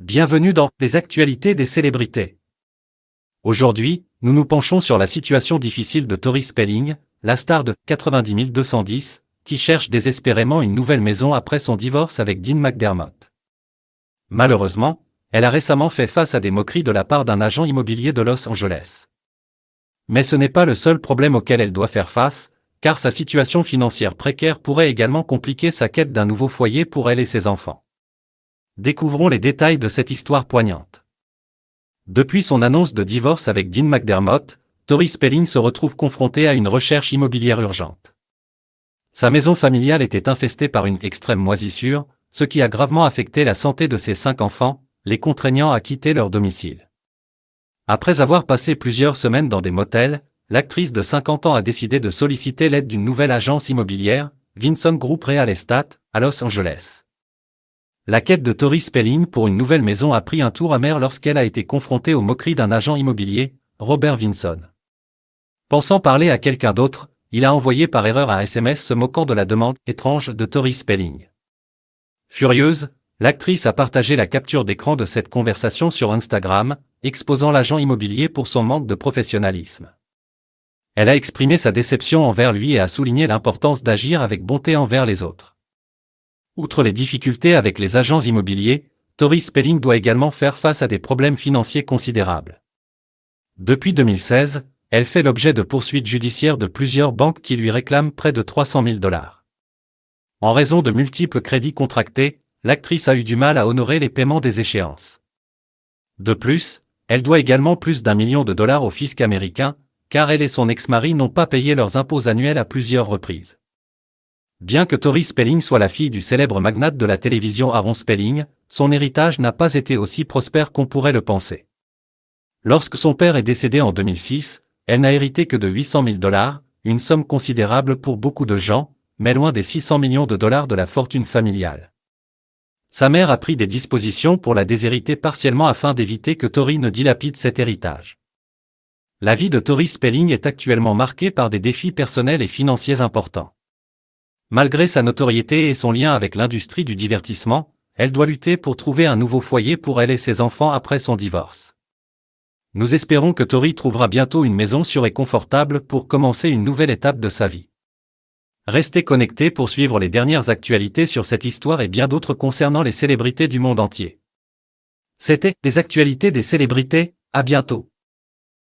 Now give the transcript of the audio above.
Bienvenue dans les actualités des célébrités. Aujourd'hui, nous nous penchons sur la situation difficile de Tori Spelling, la star de 90 210, qui cherche désespérément une nouvelle maison après son divorce avec Dean McDermott. Malheureusement, elle a récemment fait face à des moqueries de la part d'un agent immobilier de Los Angeles. Mais ce n'est pas le seul problème auquel elle doit faire face, car sa situation financière précaire pourrait également compliquer sa quête d'un nouveau foyer pour elle et ses enfants. Découvrons les détails de cette histoire poignante. Depuis son annonce de divorce avec Dean McDermott, Tori Spelling se retrouve confrontée à une recherche immobilière urgente. Sa maison familiale était infestée par une extrême moisissure, ce qui a gravement affecté la santé de ses 5 enfants, les contraignant à quitter leur domicile. Après avoir passé plusieurs semaines dans des motels, l'actrice de 50 ans a décidé de solliciter l'aide d'une nouvelle agence immobilière, Vinson Group Real Estate, à Los Angeles. La quête de Tori Spelling pour une nouvelle maison a pris un tour amer lorsqu'elle a été confrontée aux moqueries d'un agent immobilier, Robert Vinson. Pensant parler à quelqu'un d'autre, il a envoyé par erreur un SMS se moquant de la demande étrange de Tori Spelling. Furieuse, l'actrice a partagé la capture d'écran de cette conversation sur Instagram, exposant l'agent immobilier pour son manque de professionnalisme. Elle a exprimé sa déception envers lui et a souligné l'importance d'agir avec bonté envers les autres. Outre les difficultés avec les agents immobiliers, Tori Spelling doit également faire face à des problèmes financiers considérables. Depuis 2016, elle fait l'objet de poursuites judiciaires de plusieurs banques qui lui réclament près de 300 000 $. En raison de multiples crédits contractés, l'actrice a eu du mal à honorer les paiements des échéances. De plus, elle doit également plus d'1 million de dollars au fisc américain, car elle et son ex-mari n'ont pas payé leurs impôts annuels à plusieurs reprises. Bien que Tori Spelling soit la fille du célèbre magnate de la télévision Aaron Spelling, son héritage n'a pas été aussi prospère qu'on pourrait le penser. Lorsque son père est décédé en 2006, elle n'a hérité que de 800 000 $, une somme considérable pour beaucoup de gens, mais loin des 600 millions de dollars de la fortune familiale. Sa mère a pris des dispositions pour la déshériter partiellement afin d'éviter que Tori ne dilapide cet héritage. La vie de Tori Spelling est actuellement marquée par des défis personnels et financiers importants. Malgré sa notoriété et son lien avec l'industrie du divertissement, elle doit lutter pour trouver un nouveau foyer pour elle et ses enfants après son divorce. Nous espérons que Tori trouvera bientôt une maison sûre et confortable pour commencer une nouvelle étape de sa vie. Restez connectés pour suivre les dernières actualités sur cette histoire et bien d'autres concernant les célébrités du monde entier. C'était les actualités des célébrités, à bientôt.